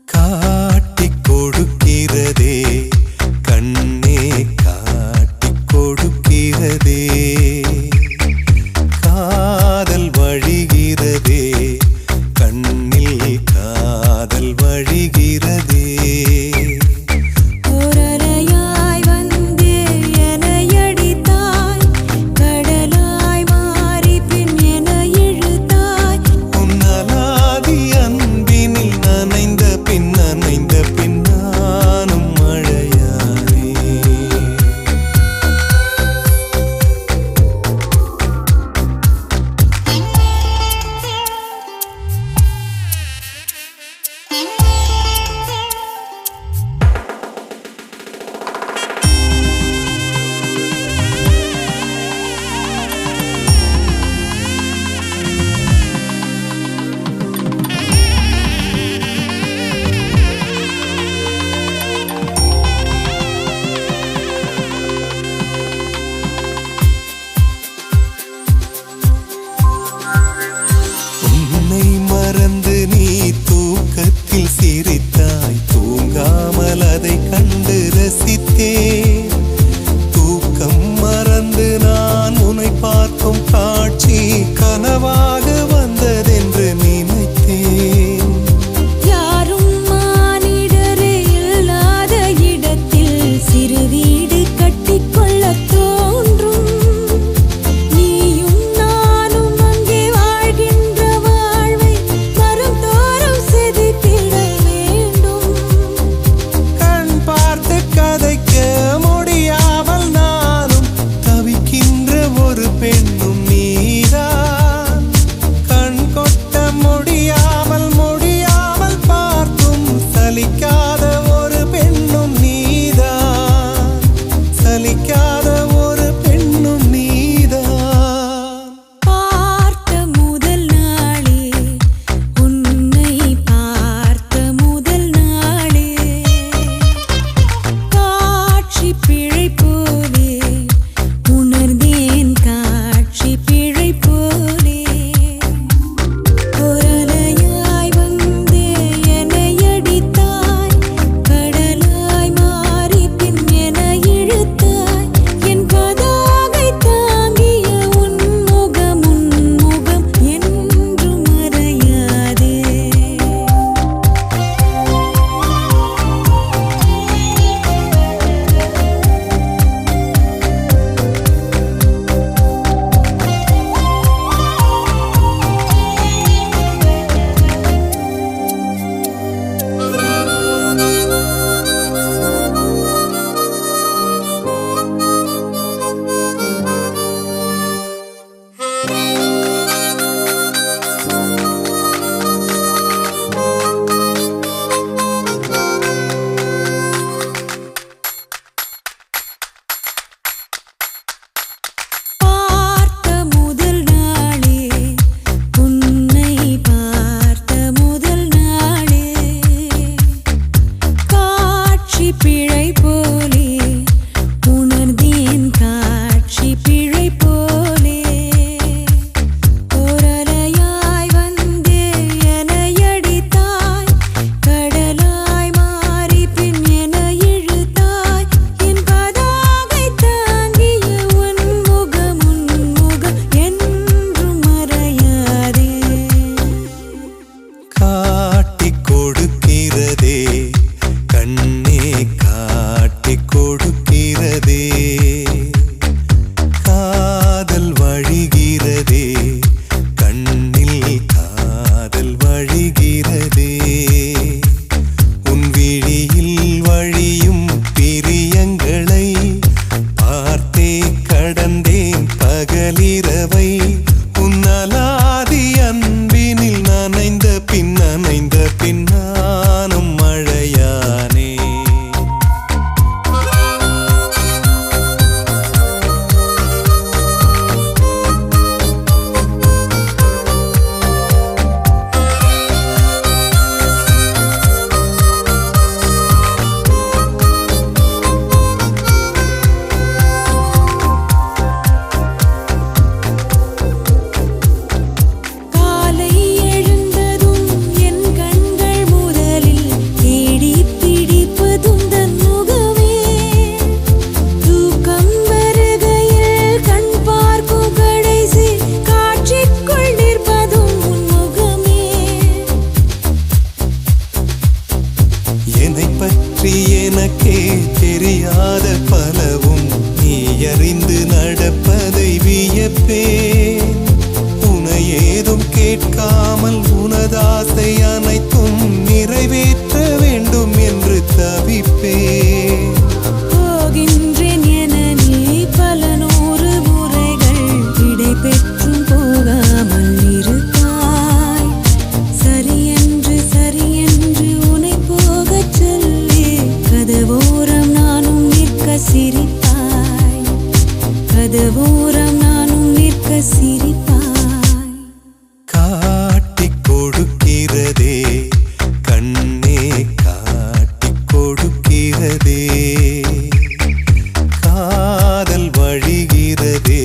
காட்டிக் கொடுக்கிறதே கண் சலிக்காத ஒரு பெண்ணும் நீதான். பார்த்த முதல் நாளே உன்னை பார்த்த முதல் நாளே காட்சி பிழை போலே உணர்ந்தேன் காட்சி பிழை போலே கொரலையாய் வந்தே என்னை அடித்தாய் கடலாய் மாறி பின் என இழுத்தாய் என் பதாகை தாங்கிய உன் முகம் என்றும் மறையாதே. பார்த்த முதல் நாளே உன்னை பார்த்த முதல் நாளே காட்சி பிழை போலே உணர்ந்தேன் காட்சி பிழை போலே கொரலையாய் வந்தே என்னை அடித்தாய் கடலாய் மாறி பின் என இழுத்தாய் என் பதாகை தாங்கிய உன் முகம் என்றும் மறையாதே. காட்டிக் கொடுக்கிறதே கண்ணே காட்டிக் கொடுக்கிறதே காதல் வழிகிறதே கண்ணில் காதல் வழிகிறதே உன் விழியில் வழியும் பிரியங்களை பார்த்தே கடந்தேன் பகலிரவை உன் அலாதி அன்பினில் நனைந்த பின் நானும் மழையானே. காலை எழுந்ததும் என் கண்கள் முதலில் தேடிப் பிடிப்பதும் தன் முகமே தூக்கம் வருகையில் கண் பார்க்கும் கடைசி காட்சிக்குள் நிற்பதும் உன் முகமே. என்னை பற்றி எனக்கே தெரியாத பலவும் நீ அறிந்து நடப்பதை வியப்பேன் உனை ஏதும் கேட்காமல் உனதாசை அனைத்தும் நிறைவேற்ற வேண்டும் என்று தவிப்பேன். போகின்றேன் என நீ பல நூறு முறைகள் விடை பெற்றும் போகாமல் இருப்பாய் சரியென்று உன்னை போகச் சொல்லி கதவோரம் நானும் நிற்க சிரிப்பாய் கதவோரம் நானும் நிற்க சிரிப்பாய். காட்டிக் கொடுக்கிறதே கண்ணே காட்டிக் கொடுக்கிறதே காதல் வழிகிறதே